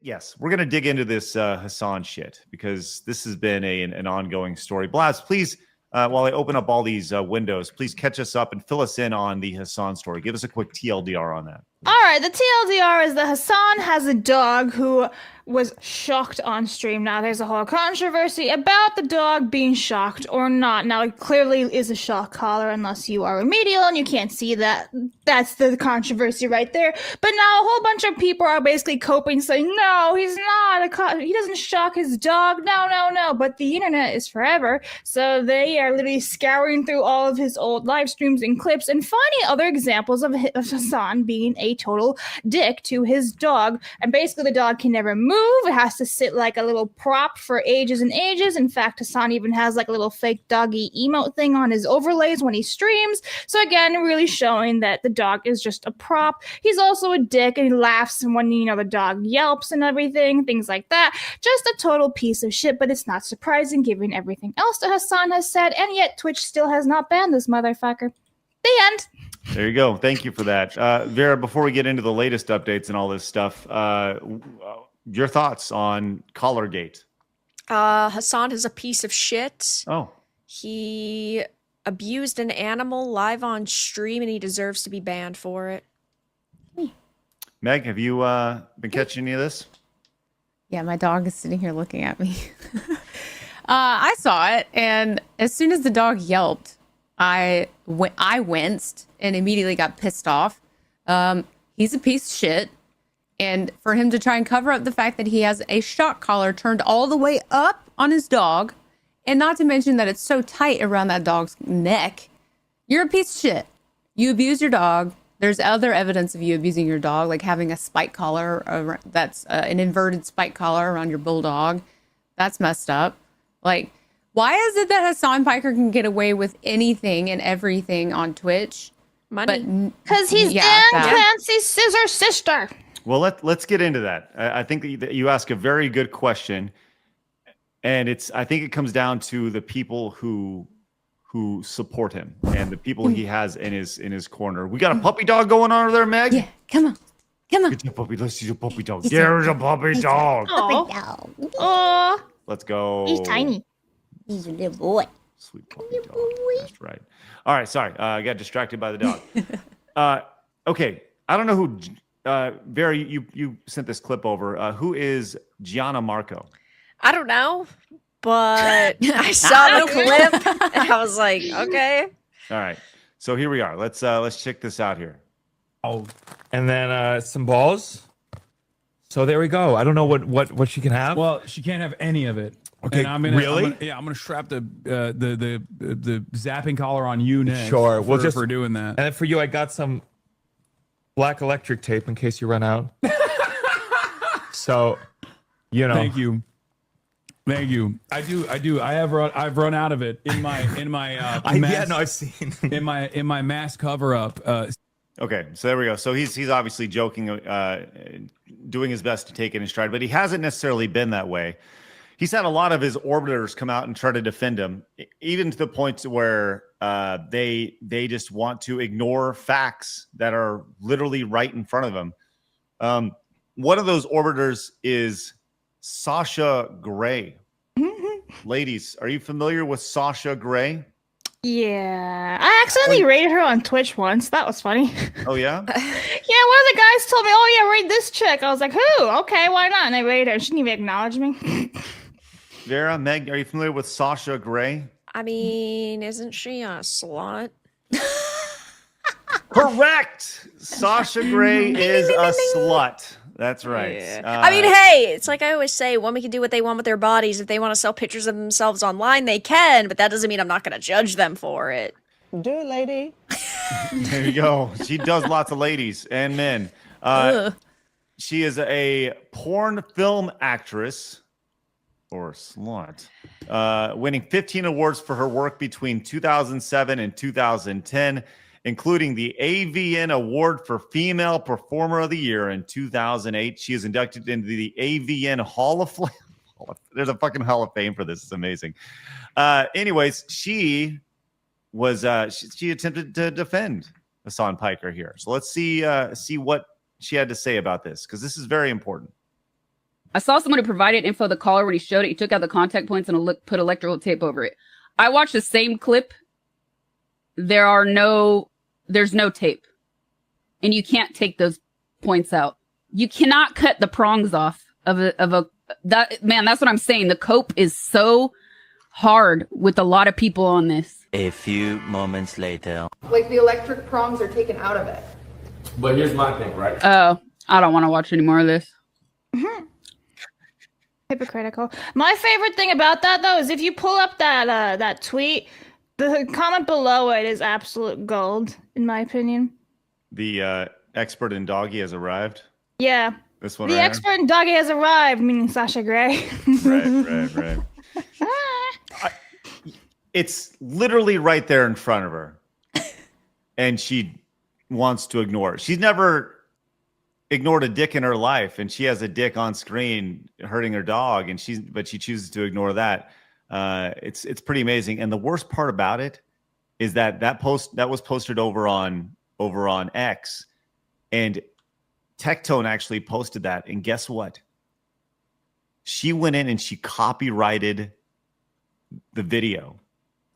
Yes, we're going to dig into this Hasan shit because this has been an ongoing story. Blabs, please, while I open up all these windows, please catch us up and fill us in on the Hasan story. Give us a quick TLDR on that. All right, the TLDR is that Hasan has a dog who was shocked on stream. Now, there's a whole controversy about the dog being shocked or not. Now, it clearly is a shock collar unless you are remedial and you can't see that. That's the controversy right there. But now a whole bunch of people are basically coping, saying, no, he's not. He doesn't shock his dog. No. But the internet is forever. So they are literally scouring through all of his old live streams and clips and finding other examples of Hasan being a total dick to his dog. And basically the dog can never move. It has to sit like a little prop for ages and ages. In fact, Hasan even has like a little fake doggy emote thing on his overlays when he streams. So again, really showing that the dog is just a prop. He's also a dick and he laughs when, the dog yelps and everything, things like that. Just a total piece of shit, but it's not surprising given everything else that Hasan has said, and yet Twitch still has not banned this motherfucker. The end. There you go. Thank you for that. Vera, before we get into the latest updates and all this stuff, your thoughts on Collargate? Hasan is a piece of shit. Oh. He abused an animal live on stream and he deserves to be banned for it. Meg, have you been catching any of this? Yeah, my dog is sitting here looking at me. I saw it, and as soon as the dog yelped, I winced and immediately got pissed off. He's a piece of shit. And for him to try and cover up the fact that he has a shock collar turned all the way up on his dog, and not to mention that it's so tight around that dog's neck, you're a piece of shit. You abuse your dog. There's other evidence of you abusing your dog, like having a spike collar that's an inverted spike collar around your bulldog. That's messed up. Like, why is it that Hasan Piker can get away with anything and everything on Twitch? Money. Because he's Dan Clancy's scissor sister. Well, let's get into that. I think that you ask a very good question, and I think it comes down to the people who support him and the people he has in his corner. We got a puppy dog going on over there, Meg. Yeah, come on. Get your puppy. Let's see your puppy dog. There's a puppy dog. Puppy dog. Oh, let's go. He's tiny. He's a little boy. Sweet puppy dog. That's right. All right, sorry. I got distracted by the dog. Okay, I don't know who. Vera, you sent this clip over. Who is Gianna Marco? I don't know, but I saw the clip and I was like, okay. All right, so here we are. Let's check this out here. Oh, and then some balls. So there we go. I don't know what she can have. Well, she can't have any of it. Okay, I'm gonna strap the zapping collar on you next. Sure, we'll just for doing that. And then for you, I got some black electric tape in case you run out. So, Thank you. I've run out of it in my I've seen in my mass cover up. Okay, so there we go. So he's obviously joking, doing his best to take it in stride, but he hasn't necessarily been that way. He's had a lot of his orbiters come out and try to defend him, even to the point where they just want to ignore facts that are literally right in front of him. One of those orbiters is Sasha Grey. Ladies, are you familiar with Sasha Grey? Yeah, I accidentally rated her on Twitch once. That was funny. Oh yeah? Yeah, one of the guys told me, "Oh yeah, rate this chick." I was like, "Who? Okay, why not?" And I rated her. She didn't even acknowledge me. Vera, Meg, are you familiar with Sasha Grey? I mean, isn't she a slut? Correct. Sasha Grey is a slut. That's right. Yeah. I mean, hey, it's like I always say, women can do what they want with their bodies. If they want to sell pictures of themselves online, they can, but that doesn't mean I'm not going to judge them for it. Do it, lady. There you go. She does lots of ladies and men. She is a porn film actress or slut, winning 15 awards for her work between 2007 and 2010. Including the AVN Award for Female Performer of the Year in 2008. She is inducted into the AVN Hall of Fame. There's a fucking Hall of Fame for this. It's amazing. Anyways, she was she attempted to defend Hasan Piker here. So let's see what she had to say about this, because this is very important. I saw someone who provided info of the caller when he showed it. He took out the contact points and put electrical tape over it. I watched the same clip. There's no tape. And you can't take those points out. You cannot cut the prongs off that's what I'm saying. The cope is so hard with a lot of people on this. A few moments later. Like the electric prongs are taken out of it. But here's my thing, right? Oh, I don't want to watch any more of this. Hypocritical. My favorite thing about that, though, is if you pull up that tweet, the comment below it is absolute gold, in my opinion. The expert in doggy has arrived. Yeah. This one. The right expert in doggy has arrived, meaning Sasha Grey. Right. It's literally right there in front of her, and she wants to ignore it. She's never ignored a dick in her life, and she has a dick on screen hurting her dog, but she chooses to ignore that. It's pretty amazing. And the worst part about it is that post that was posted over on X, and Tectone actually posted that. And guess what? She went in and she copyrighted the video.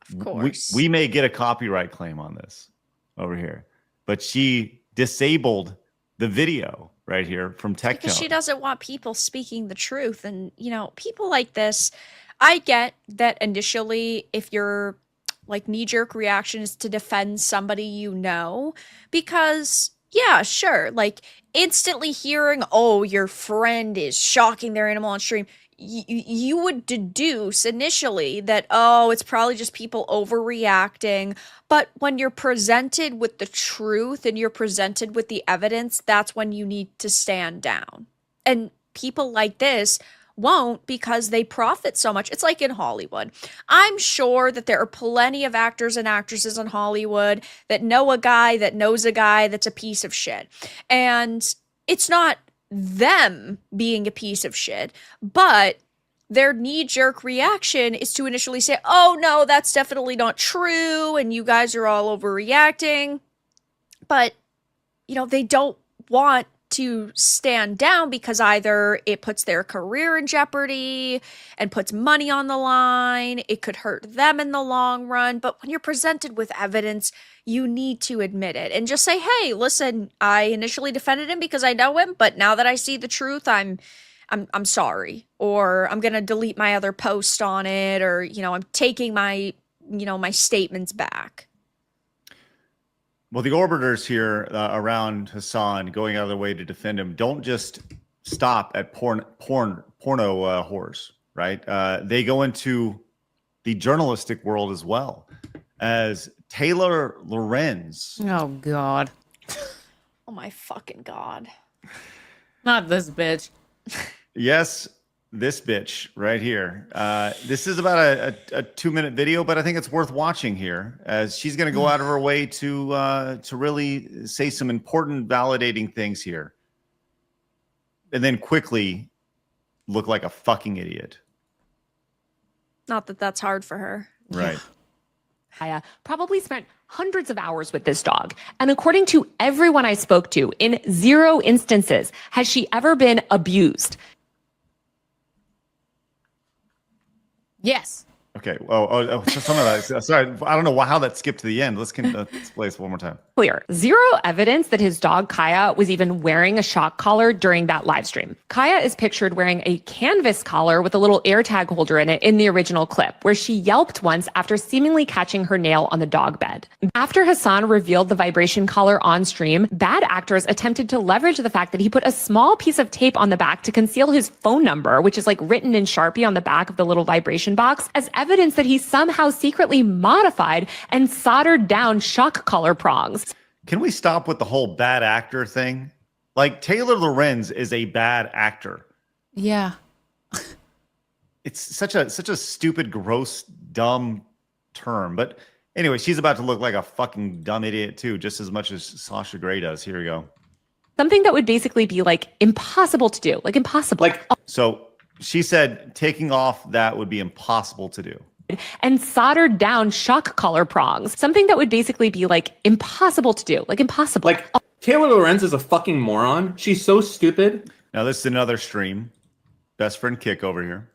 Of course. We may get a copyright claim on this over here, but she disabled the video right here from Tectone. Because she doesn't want people speaking the truth. And, people like this, I get that initially if your like knee-jerk reaction is to defend somebody because, yeah, sure, like instantly hearing, oh, your friend is shocking their animal on stream, you would deduce initially that, oh, it's probably just people overreacting. But when you're presented with the truth and you're presented with the evidence, that's when you need to stand down. And people like this won't, because they profit so much. It's like in Hollywood. I'm sure that there are plenty of actors and actresses in Hollywood that know a guy that knows a guy that's a piece of shit. And it's not them being a piece of shit, but their knee-jerk reaction is to initially say, oh no, that's definitely not true, and you guys are all overreacting. But, they don't want to stand down because either it puts their career in jeopardy and puts money on the line, it could hurt them in the long run. But when you're presented with evidence, you need to admit it and just say, hey, listen, I initially defended him because I know him, but now that I see the truth, I'm sorry, or I'm going to delete my other post on it, or, I'm taking my statements back. Well, the orbiters here around Hasan, going out of their way to defend him, don't just stop at porno whores, right? They go into the journalistic world as well, as Taylor Lorenz. Oh, God. Oh, my fucking God. Not this bitch. Yes, this bitch right here. This is about a 2-minute video, but I think it's worth watching here, as she's going to go out of her way to really say some important, validating things here, and then quickly look like a fucking idiot. Not that that's hard for her. Right. Kaya probably spent hundreds of hours with this dog. And according to everyone I spoke to, in 0 instances has she ever been abused. Yes. Okay. So some of that. Sorry, I don't know how that skipped to the end. Let's play this one more time. Clear. 0 evidence that his dog Kaya was even wearing a shock collar during that live stream. Kaya is pictured wearing a canvas collar with a little AirTag holder in it in the original clip, where she yelped once after seemingly catching her nail on the dog bed. After Hasan revealed the vibration collar on stream, bad actors attempted to leverage the fact that he put a small piece of tape on the back to conceal his phone number, which is like written in Sharpie on the back of the little vibration box, as evidence that he somehow secretly modified and soldered down shock collar prongs. Can we stop with the whole bad actor thing? Like, Taylor Lorenz is a bad actor. Yeah. It's such a stupid, gross, dumb term. But anyway, she's about to look like a fucking dumb idiot too, just as much as Sasha Grey does. Here we go. Something that would basically be like impossible to do, like impossible. So she said taking off that would be impossible to do. And soldered down shock collar prongs. Something that would basically be like impossible to do, like impossible. Taylor Lorenz is a fucking moron. She's so stupid. Now this is another stream. best friend Kick over here.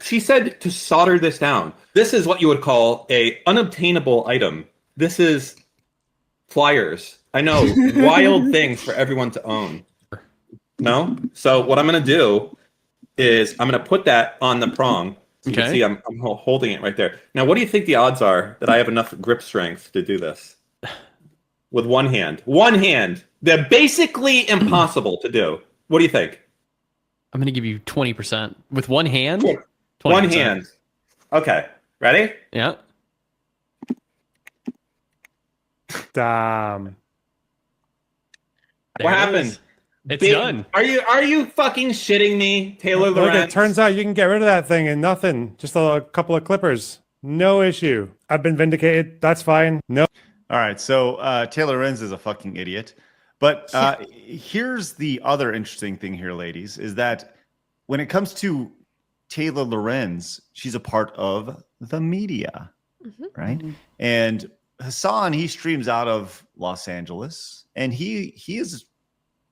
She said to solder this down. This is what you would call a unobtainable item. This is pliers. I know, wild things for everyone to own. No? So what I'm going to do is I'm going to put that on the prong. So you can see I'm holding it right there. Now, what do you think the odds are that I have enough grip strength to do this? With one hand. One hand. They're basically impossible to do. What do you think? I'm going to give you 20%. With one hand? 20%. One hand. Okay. Ready? Yeah. Damn. What happened? It's done. Are you fucking shitting me, Taylor Lorenz? Look, it turns out you can get rid of that thing and nothing. Just a couple of clippers. No issue. I've been vindicated. That's fine. No. All right, so Taylor Lorenz is a fucking idiot. But here's the other interesting thing here, ladies, is that when it comes to Taylor Lorenz, she's a part of the media, right? And Hasan, he streams out of Los Angeles, and he is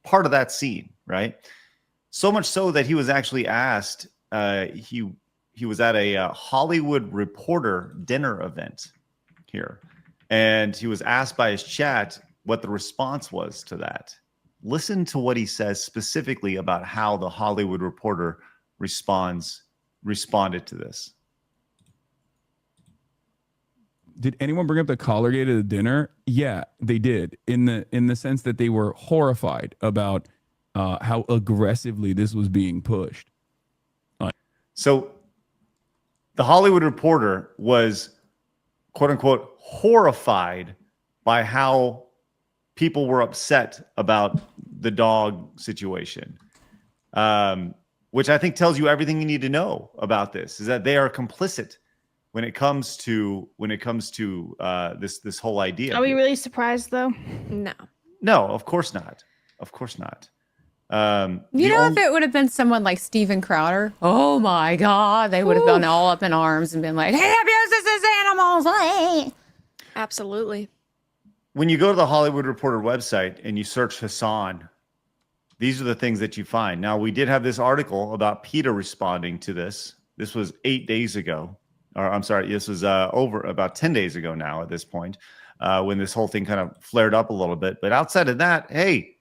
part of that scene, right? So much so that he was actually asked, he was at a Hollywood Reporter dinner event here, and he was asked by his chat what the response was to that. Listen to what he says specifically about how the Hollywood Reporter responded to this. Did anyone bring up the collar gate at the dinner? Yeah, they did. In the sense that they were horrified about how aggressively this was being pushed. So the Hollywood Reporter was, quote unquote, horrified by how people were upset about the dog situation, which I think tells you everything you need to know about this, is that they are complicit when it comes to this whole idea. Are we really surprised though? No, of course not. Of course not. If it would have been someone like Steven Crowder, oh my God, they would have gone all up in arms and been like, "He abuses his animals." Absolutely. When you go to the Hollywood Reporter website and you search Hasan, these are the things that you find. Now, we did have this article about PETA responding to this. This was 8 days ago. Or I'm sorry, this was over about 10 days ago now at this point, when this whole thing kind of flared up a little bit. But outside of that, hey,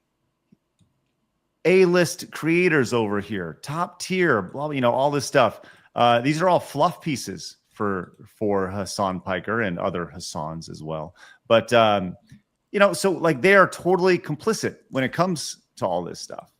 A-list creators over here, top tier, blah, all this stuff. These are all fluff pieces for Hasan Piker and other Hasans as well. But, so like they are totally complicit when it comes to all this stuff.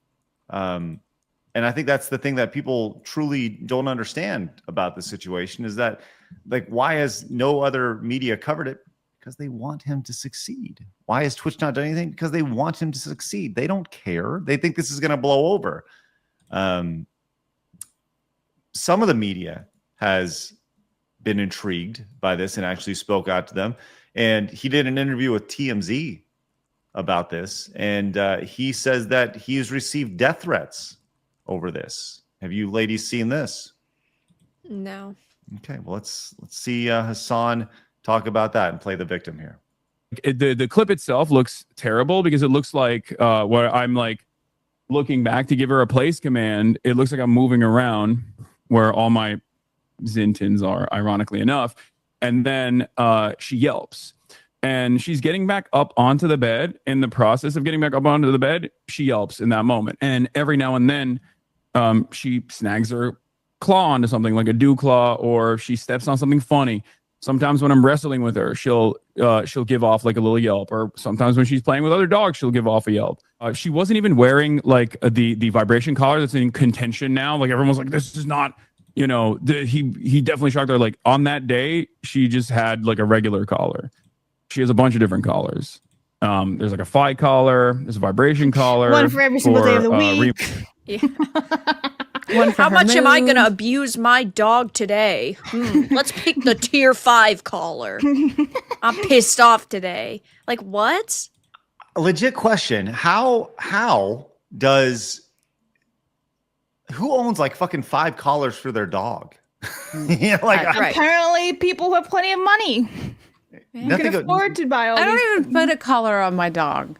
And I think that's the thing that people truly don't understand about the situation, is that, like, why has no other media covered it? Because they want him to succeed. Why has Twitch not done anything? Because they want him to succeed. They don't care. They think this is going to blow over. Some of the media has been intrigued by this and actually spoke out to them. And he did an interview with TMZ about this. And he says that he has received death threats over this. Have you ladies seen this? No. Okay, well, let's see Hasan talk about that and play the victim here. The clip itself looks terrible because it looks like where I'm like looking back to give her a place command. It looks like I'm moving around where all my Zintons are, ironically enough. And then she yelps. And she's getting back up onto the bed. In the process of getting back up onto the bed, she yelps in that moment. And every now and then, she snags her claw onto something like a dew claw, or she steps on something funny. Sometimes when I'm wrestling with her, she'll give off like a little yelp. Or sometimes when she's playing with other dogs, she'll give off a yelp. She wasn't even wearing like the vibration collar that's in contention now. Like everyone was like, this is not, he definitely shocked her. Like on that day, she just had like a regular collar. She has a bunch of different collars. There's like a FI collar. There's a vibration collar. One for every single day of the week. How much am I going to abuse my dog today? Let's pick the tier 5 collar. I'm pissed off today. Like, what? A legit question. Who owns like fucking 5 collars for their dog? Apparently people who have plenty of money. You can afford to buy all I these. don't even put a collar on my dog.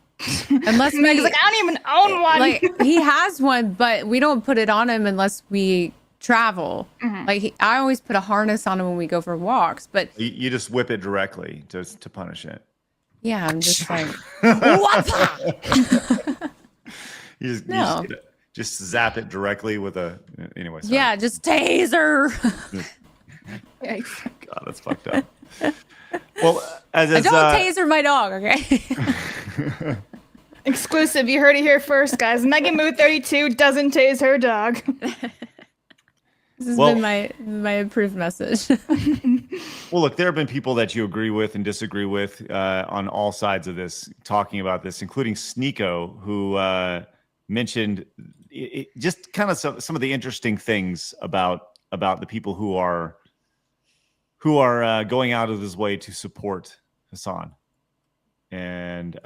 Unless Meg's like, I don't even own one. Like he has one, but we don't put it on him unless we travel. Like I always put a harness on him when we go for walks, but You just whip it directly to punish it. yeah, I'm just like, what? You just zap it directly with a. Anyway. Sorry. Yeah, just taser. God, that's fucked up. Well, I don't taser my dog, okay? Exclusive. You heard it here first, guys. Megan Moo 32 doesn't tase her dog. This has been my approved message. Well, look, there have been people that you agree with and disagree with on all sides of this, talking about this, including Sneeko, who mentioned just kind of some of the interesting things about the people who are going out of his way to support Hasan. And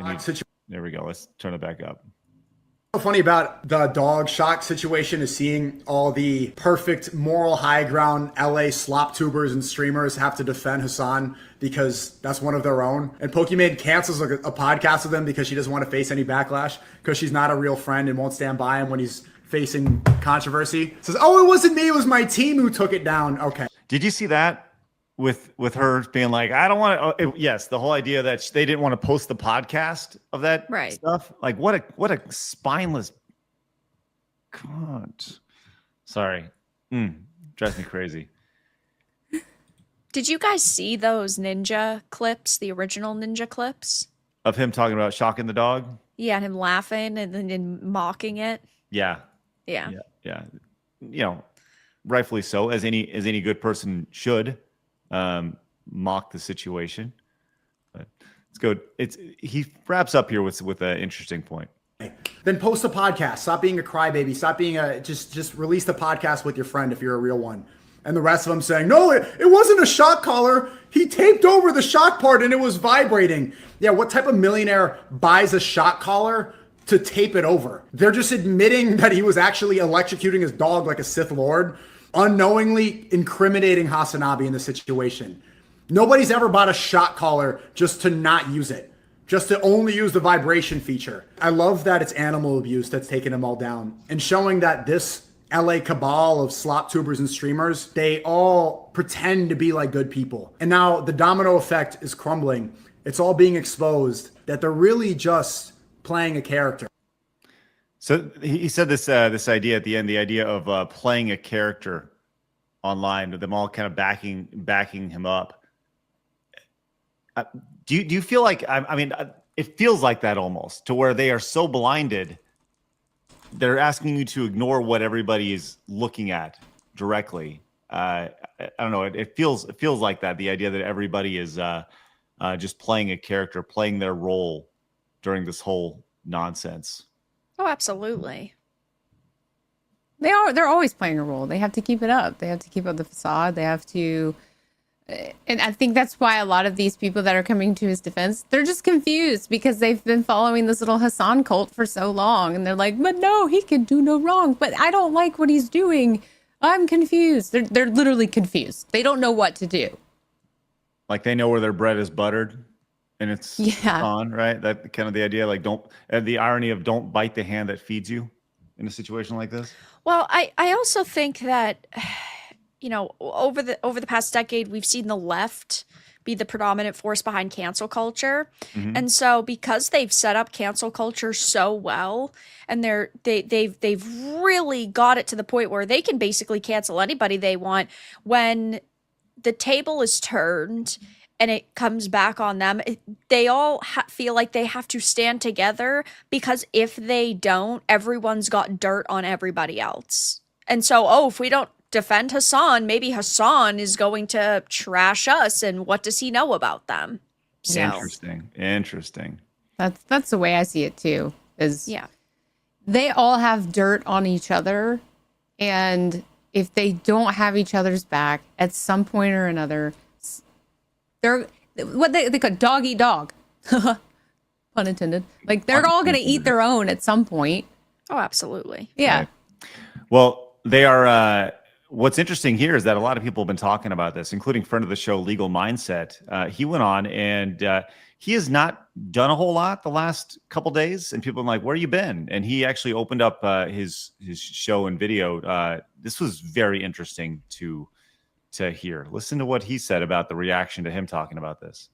there we go. Let's turn it back up. What's funny about the dog shock situation is seeing all the perfect moral high ground LA slop tubers and streamers have to defend Hasan because that's one of their own. And Pokimane cancels a podcast with him because she doesn't want to face any backlash because she's not a real friend and won't stand by him when he's facing controversy. Says, "Oh, it wasn't me. It was my team who took it down." Okay. Did you see that with her being like, I don't want to? Yes, the whole idea that they didn't want to post the podcast of that stuff. Like, what a spineless. God, sorry, drives me crazy. Did you guys see those ninja clips, the original ninja clips? Of him talking about shocking the dog? Yeah, and him laughing and then mocking it. Yeah. Yeah. You know, rightfully so, as any good person should mock the situation. But let's go. He wraps up here with an interesting point. Then post a podcast. Stop being a crybaby. Stop being just release the podcast with your friend if you're a real one. And the rest of them saying, no, it wasn't a shock collar. He taped over the shock part and it was vibrating. Yeah, what type of millionaire buys a shock collar to tape it over? They're just admitting that he was actually electrocuting his dog like a Sith Lord, unknowingly incriminating Hasanabi in the situation. Nobody's ever bought a shock collar just to not use it, just to only use the vibration feature. I love that it's animal abuse that's taking them all down and showing that this LA cabal of slop tubers and streamers, they all pretend to be like good people. And now the domino effect is crumbling. It's all being exposed that they're really just playing a character. So he said this idea at the end, the idea of playing a character online, with them all kind of backing him up. Do you feel like, I mean, it feels like that almost, to where they are so blinded, they're asking you to ignore what everybody is looking at directly. I don't know. It feels like that. The idea that everybody is just playing a character, playing their role during this whole nonsense. Oh, absolutely. They're always playing a role. They have to keep it up. They have to keep up the facade. They have to, and I think that's why a lot of these people that are coming to his defense, they're just confused because they've been following this little Hasan cult for so long, and they're like, but no, he can do no wrong. But I don't like what he's doing. I'm confused. They're literally confused. They don't know what to do. Like they know where their bread is buttered, and it's on, right? That kind of the idea. Like the irony of don't bite the hand that feeds you in a situation like this. Well, I also think that, you know, over the past decade, we've seen the left be the predominant force behind cancel culture. Mm-hmm. And so because they've set up cancel culture so well, and they've really got it to the point where they can basically cancel anybody they want, when the table is turned and it comes back on them, they all feel like they have to stand together, because if they don't, everyone's got dirt on everybody else. And so, if we don't defend Hasan, maybe Hasan is going to trash us, and what does he know about them? So. Interesting. That's the way I see it too. They all have dirt on each other, and if they don't have each other's back at some point or another, they're what they call dog eat dog. Pun intended. Like they're all going to eat their own at some point. Oh, absolutely. Yeah. Right. Well, they are what's interesting here is that a lot of people have been talking about this, including friend of the show, Legal Mindset. He went on and he has not done a whole lot the last couple days, and people are like, "Where you been?" And he actually opened up his show and video. This was very interesting to hear. Listen to what he said about the reaction to him talking about this.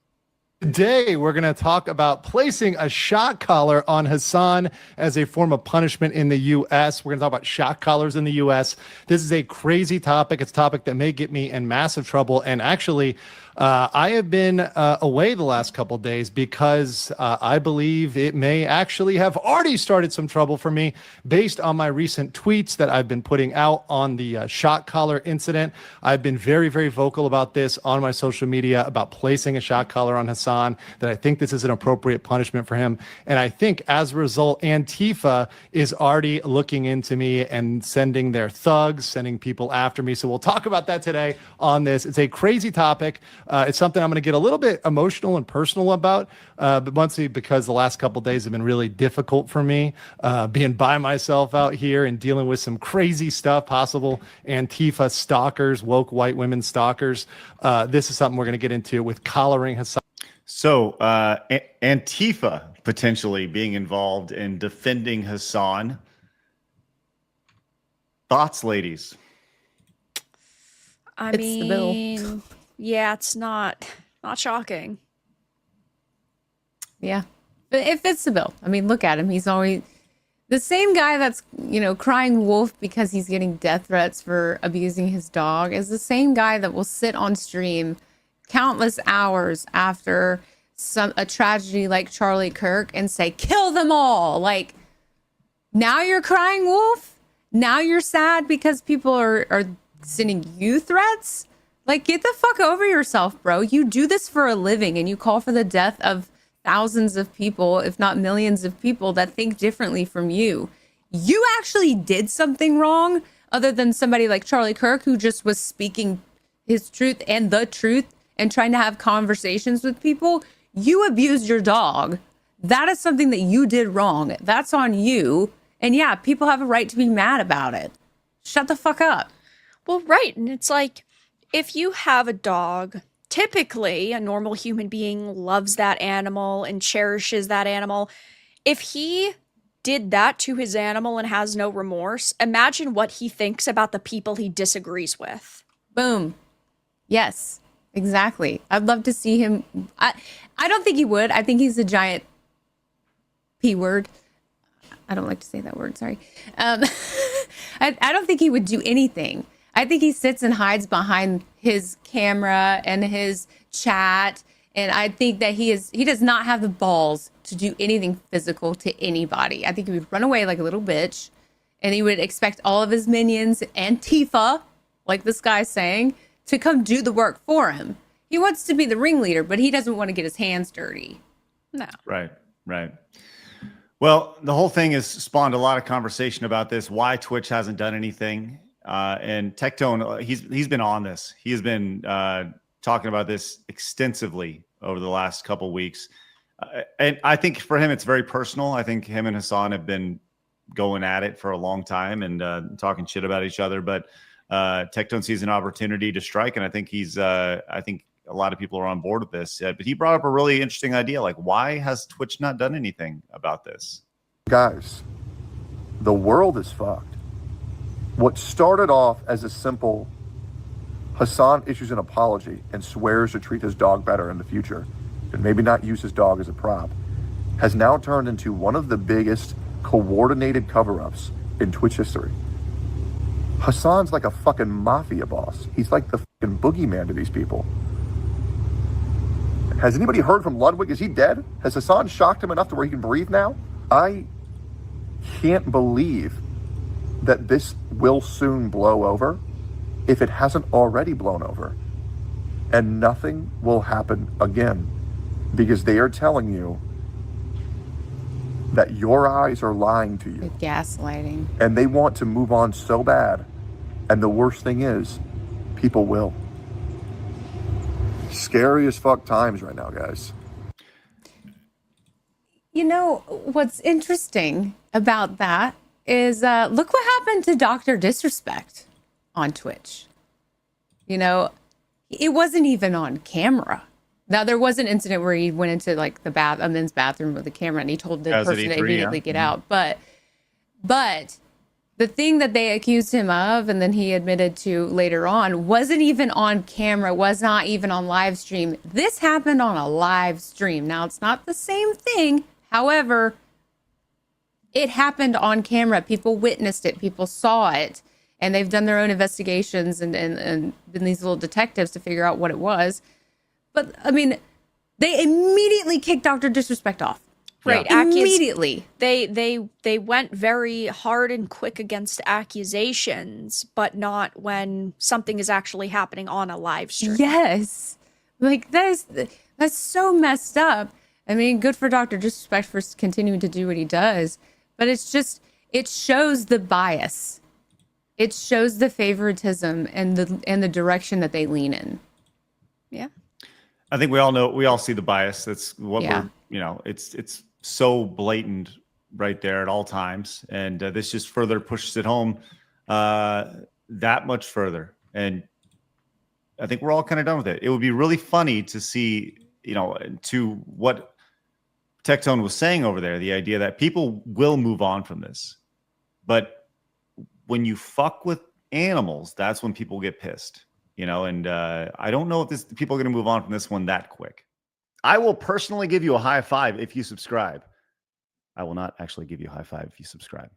Today, we're going to talk about placing a shock collar on Hasan as a form of punishment in the U.S. We're going to talk about shock collars in the U.S. This is a crazy topic. It's a topic that may get me in massive trouble. And actually, I have been away the last couple of days because I believe it may actually have already started some trouble for me based on my recent tweets that I've been putting out on the shock collar incident. I've been very, very vocal about this on my social media about placing a shock collar on Hasan, that I think this is an appropriate punishment for him. And I think as a result, Antifa is already looking into me and sending their thugs, sending people after me. So we'll talk about that today on this. It's a crazy topic. It's something I'm going to get a little bit emotional and personal about, but mostly because the last couple of days have been really difficult for me, being by myself out here and dealing with some crazy stuff, possible Antifa stalkers, woke white women stalkers. This is something we're going to get into with collaring Hasan. So Antifa potentially being involved in defending Hasan. Thoughts, ladies? I It's the bill. mean, yeah, it's not shocking. Yeah. But it fits the bill. I mean, look at him. He's always the same guy that's, crying wolf because he's getting death threats for abusing his dog is the same guy that will sit on stream countless hours after a tragedy like Charlie Kirk and say, kill them all. Like, now you're crying wolf? Now you're sad because people are sending you threats? Like, get the fuck over yourself, bro. You do this for a living and you call for the death of thousands of people, if not millions of people that think differently from you. You actually did something wrong other than somebody like Charlie Kirk who just was speaking his truth and the truth and trying to have conversations with people. You abused your dog. That is something that you did wrong. That's on you. And yeah, people have a right to be mad about it. Shut the fuck up. Well, right. And it's like, if you have a dog, typically a normal human being loves that animal and cherishes that animal. If he did that to his animal and has no remorse, imagine what he thinks about the people he disagrees with. Boom. Yes, exactly. I'd love to see him. I don't think he would. I think he's a giant P word. I don't like to say that word. Sorry. I don't think he would do anything. I think he sits and hides behind his camera and his chat. And I think that he does not have the balls to do anything physical to anybody. I think he would run away like a little bitch and he would expect all of his minions, Antifa, like this guy's saying, to come do the work for him. He wants to be the ringleader, but he doesn't want to get his hands dirty. No. Right. Well, the whole thing has spawned a lot of conversation about this, why Twitch hasn't done anything. And Tectone, he's been on this. He has been talking about this extensively over the last couple weeks. And I think for him, it's very personal. I think him and Hasan have been going at it for a long time and talking shit about each other. But Tectone sees an opportunity to strike. And I think I think a lot of people are on board with this. But he brought up a really interesting idea. Like, why has Twitch not done anything about this? Guys, the world is fucked. What started off as a simple Hasan issues an apology and swears to treat his dog better in the future and maybe not use his dog as a prop has now turned into one of the biggest coordinated cover-ups in Twitch history. Hasan's like a fucking mafia boss. He's like the fucking boogeyman to these people. Has anybody heard from Ludwig? Is he dead? Has Hasan shocked him enough to where he can breathe now? I can't believe that this will soon blow over if it hasn't already blown over. And nothing will happen again because they are telling you that your eyes are lying to you. Gaslighting. And they want to move on so bad. And the worst thing is, people will. Scary as fuck times right now, guys. You know, what's interesting about that is look what happened to Dr. Disrespect on Twitch. You know, it wasn't even on camera. Now there was an incident where he went into like a men's bathroom with a camera and he told the person to immediately get out. But the thing that they accused him of, and then he admitted to later on, wasn't even on camera, was not even on live stream. This happened on a live stream. Now it's not the same thing. However, it happened on camera. People witnessed it. People saw it. And they've done their own investigations and been these little detectives to figure out what it was. But, I mean, they immediately kicked Dr. Disrespect off. Right. Immediately. They went very hard and quick against accusations, but not when something is actually happening on a live stream. Yes. Like, that's so messed up. I mean, good for Dr. Disrespect for continuing to do what he does. But it's just, it shows the bias. It shows the favoritism and the direction that they lean in. Yeah. I think we all see the bias. That's what it's so blatant right there at all times. And this just further pushes it home that much further. And I think we're all kind of done with it. It would be really funny to see, to what Tectone was saying over there, the idea that people will move on from this. But when you fuck with animals, that's when people get pissed, and I don't know if people are going to move on from this one that quick. I will personally give you a high five if you subscribe. I will not actually give you a high five if you subscribe.